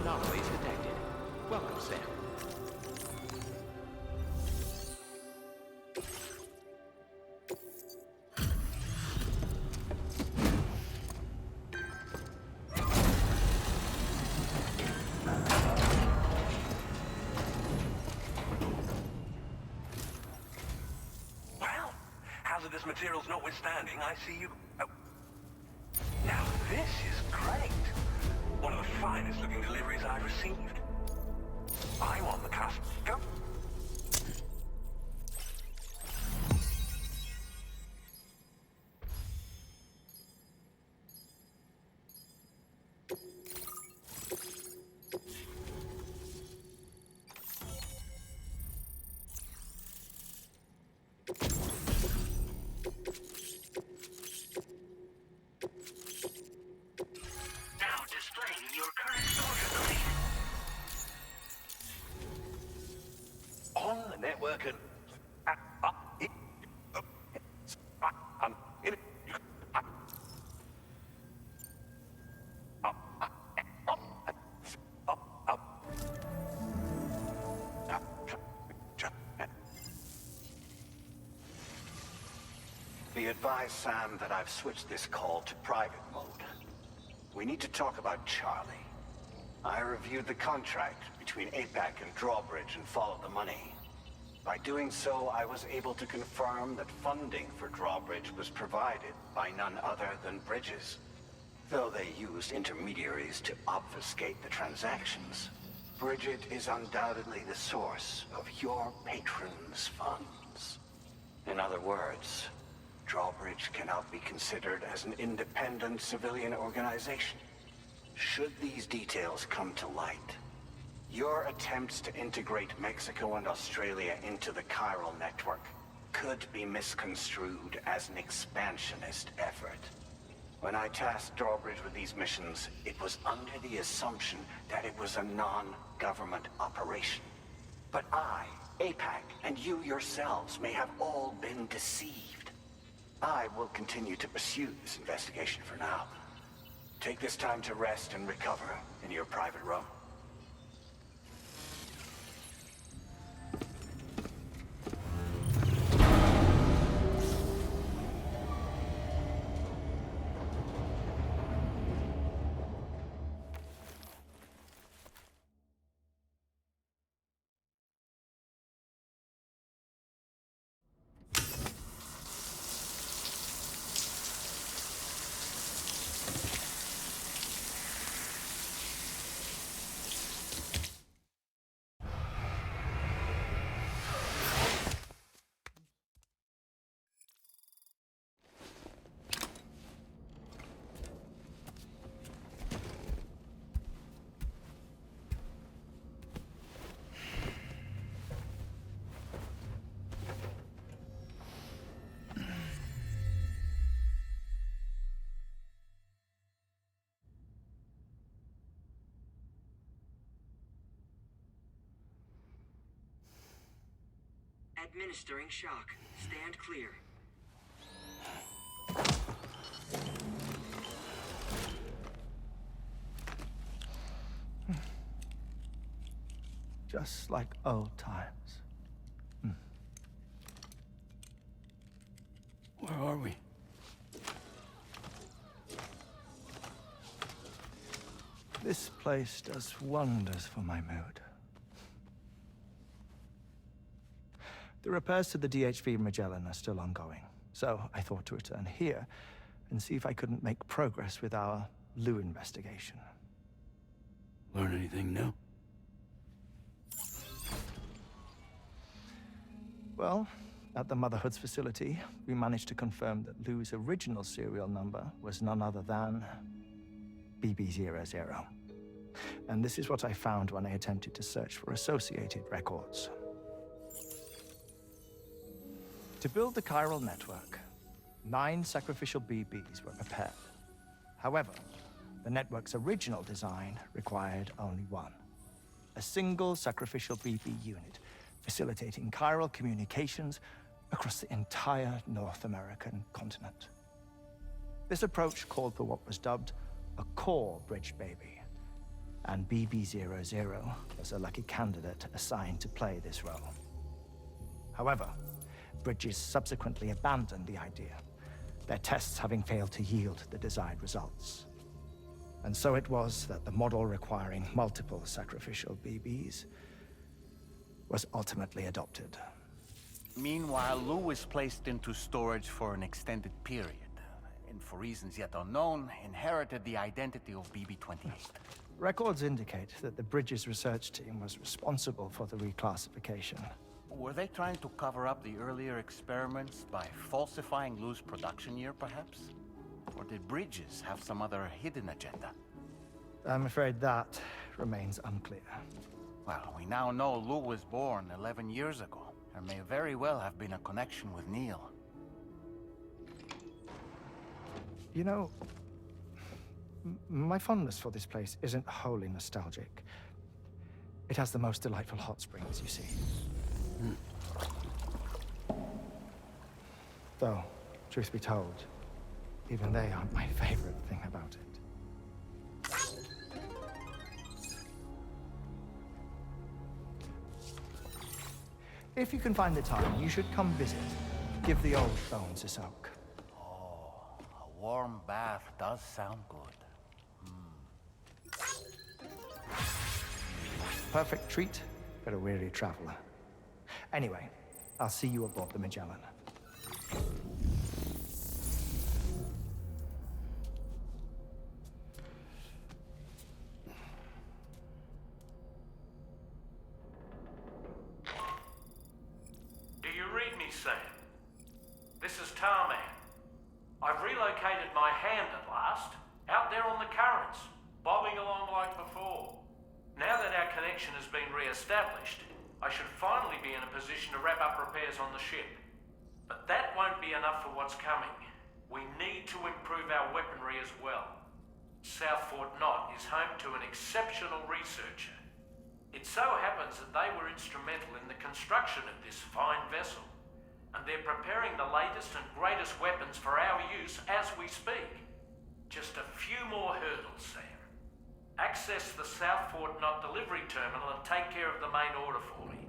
anomalies detected. Welcome, Sam. Well, hazardous materials notwithstanding, I see you... Oh. Now this is great. One of the finest looking deliveries I've received. I'm on the cusp. Go. On the network and Be advised, Sam, that I've switched this call to private mode. We need to talk about Charlie. I reviewed the contract between APAC and Drawbridge and followed the money. By doing so, I was able to confirm that funding for Drawbridge was provided by none other than Bridges. Though they used intermediaries to obfuscate the transactions, Bridget is undoubtedly the source of your patron's funds. In other words, Drawbridge cannot be considered as an independent civilian organization. Should these details come to light, your attempts to integrate Mexico and Australia into the chiral network could be misconstrued as an expansionist effort. When I tasked Drawbridge with these missions, it was under the assumption that it was a non-government operation. But I, APAC, and you yourselves may have all been deceived. I will continue to pursue this investigation for now. Take this time to rest and recover in your private room. Administering shock. Stand clear. Just like old times. Where are we? This place does wonders for my mood. The repairs to the DHV Magellan are still ongoing, so I thought to return here and see if I couldn't make progress with our Lou investigation. Learn anything new? Well, at the Motherhood's facility, we managed to confirm that Lou's original serial number was none other than BB-00. And this is what I found when I attempted to search for associated records. To build the chiral network, 9 sacrificial BBs were prepared. However, the network's original design required only 1. A single sacrificial BB unit, facilitating chiral communications across the entire North American continent. This approach called for what was dubbed a core bridge baby, and BB-00 was a lucky candidate assigned to play this role. However, Bridges subsequently abandoned the idea, their tests having failed to yield the desired results. And so it was that the model requiring multiple sacrificial BBs was ultimately adopted. Meanwhile, Lou was placed into storage for an extended period, and for reasons yet unknown, inherited the identity of BB-28. Records indicate that the Bridges research team was responsible for the reclassification. Were they trying to cover up the earlier experiments by falsifying Lou's production year, perhaps? Or did Bridges have some other hidden agenda? I'm afraid that remains unclear. Well, we now know Lou was born 11 years ago. There may very well have been a connection with Neil. You know, my fondness for this place isn't wholly nostalgic. It has the most delightful hot springs, you see. Though, truth be told, even they aren't my favorite thing about it. If you can find the time, you should come visit. Give the old bones a soak. Oh, a warm bath does sound good. Perfect treat for a weary traveler. Anyway, I'll see you aboard the Magellan. Do you read me, Sam? This is Tarman. I've relocated my hand at last, out there on the currents, bobbing along like before. Now that our connection has been re-established, I should finally be in a position to wrap up repairs on the ship. But that won't be enough for what's coming. We need to improve our weaponry as well. South Fort Knot is home to an exceptional researcher. It so happens that they were instrumental in the construction of this fine vessel, and they're preparing the latest and greatest weapons for our use as we speak. Just a few more hurdles, Sam. Access the South Fort Knot delivery terminal and take care of the main order for me.